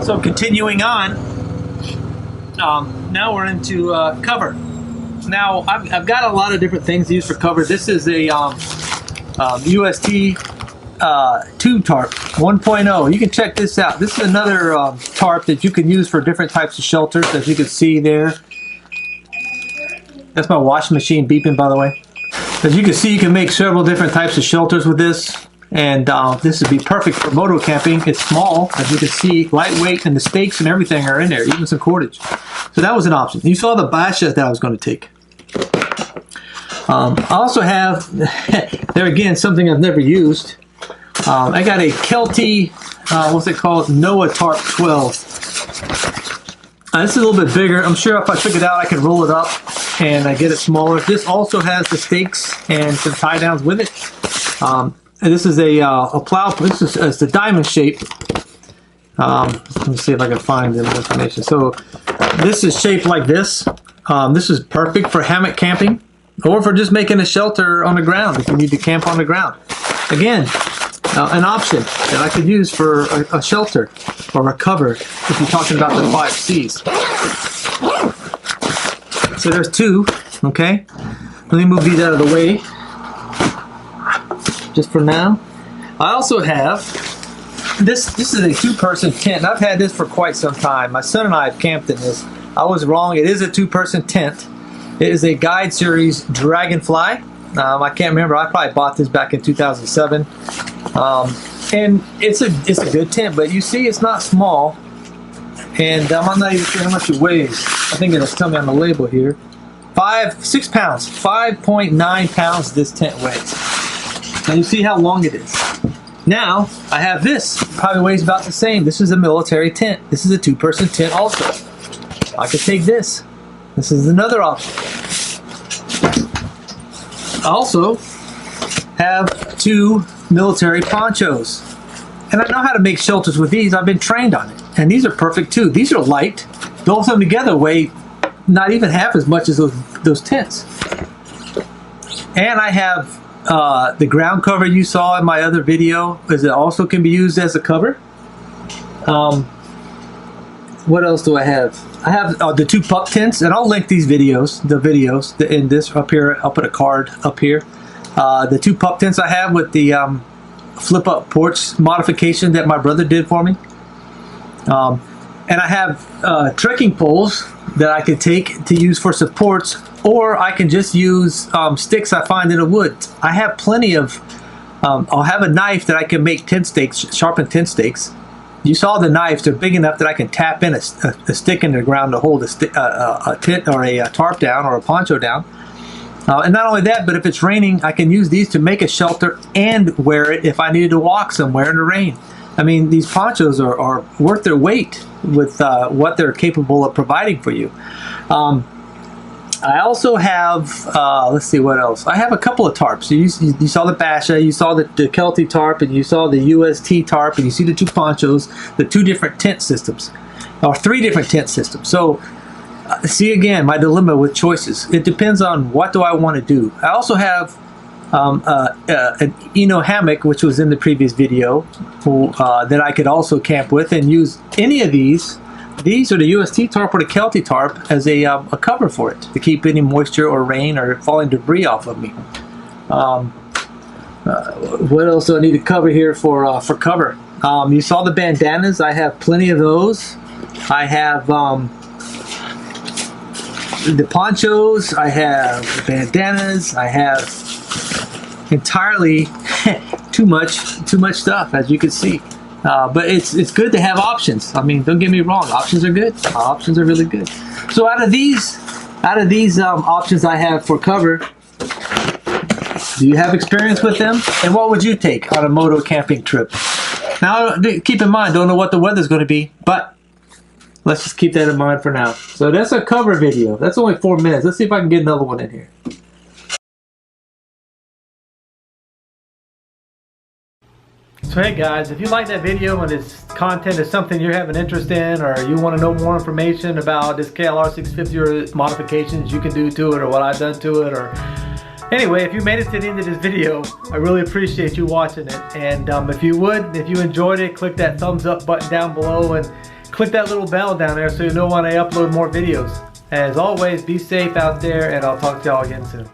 So continuing on, now we're into cover. Now I've got a lot of different things to use for cover. This is a UST tube tarp 1.0. You can check this out. This is another tarp that you can use for different types of shelters, as you can see there. That's my washing machine beeping, by the way. As you can see, you can make several different types of shelters with this. And this would be perfect for moto camping. It's small, as you can see, lightweight, and the stakes and everything are in there, even some cordage. So that was an option. You saw the basha that I was going to take. I also have, there again, something I've never used. I got a Kelty, what's it called? Noah Tarp 12. This is a little bit bigger. I'm sure if I took it out, I could roll it up and get it smaller. This also has the stakes and some tie downs with it. And this is a plow. This is it's the diamond shape. Let me see if I can find the information. So this is shaped like this. This is perfect for hammock camping, or for just making a shelter on the ground if you need to camp on the ground. Again, an option that I could use for a shelter or a cover if you're talking about the 5 C's. So there's 2. Okay, let me move these out of the way just for now. I also have this. This is a 2-person tent. I've had this for quite some time. My son and I have camped in this. I was wrong. It is a 2-person tent. It is a Guide Series Dragonfly. I can't remember. I probably bought this back in 2007. And it's a good tent, but you see, it's not small. And I'm not even sure how much it weighs. I think it'll tell me on the label here. 6 pounds. 5.9 pounds this tent weighs. And you see how long it is. Now, I have this. Probably weighs about the same. This is a military tent. This is a 2-person tent also. I could take this. This is another option. I also have 2 military ponchos. And I know how to make shelters with these. I've been trained on it. And these are perfect too. These are light. Both of them together weigh not even half as much as those tents. And I have the ground cover you saw in my other video, as it also can be used as a cover. What else do I have? I have the 2 pup tents, and I'll link these videos, in this up here. I'll put a card up here. The 2 pup tents I have with the flip up porch modification that my brother did for me. And I have trekking poles that I could take to use for supports, or I can just use sticks I find in the woods. I have plenty of, I'll have a knife that I can make tent stakes, sharpen tent stakes. You saw the knives, they're big enough that I can tap in a stick in the ground to hold a tent or a tarp down or a poncho down. And not only that, but if it's raining, I can use these to make a shelter and wear it if I needed to walk somewhere in the rain. I mean, these ponchos are worth their weight with what they're capable of providing for you. I also have, let's see what else. I have a couple of tarps. You saw the Basha, you saw the Kelty tarp, and you saw the UST tarp, and you see the 2 ponchos, the 2 different tent systems, or 3 different tent systems. So, see again, my dilemma with choices. It depends on what do I want to do. I also have an Eno hammock, which was in the previous video, that I could also camp with and use any of these. These are the UST tarp or the Kelty tarp as a cover for it, to keep any moisture or rain or falling debris off of me. What else do I need to cover here for cover? You saw the bandanas. I have plenty of those. I have the ponchos. I have bandanas. I have entirely too much stuff, as you can see. But it's good to have options. I mean, don't get me wrong, options are good. Options are really good. So out of these options I have for cover, do you have experience with them? And what would you take on a moto camping trip? Now, keep in mind, don't know what the weather's going to be, but let's just keep that in mind for now. So that's a cover video. That's only 4 minutes. Let's see if I can get another one in here. So hey guys, if you like that video and this content is something you're having interest in, or you want to know more information about this KLR 650 or modifications you can do to it, or what I've done to it, or anyway, if you made it to the end of this video, I really appreciate you watching it. And if you enjoyed it, click that thumbs up button down below and click that little bell down there so you know when I upload more videos. As always, be safe out there, and I'll talk to y'all again soon.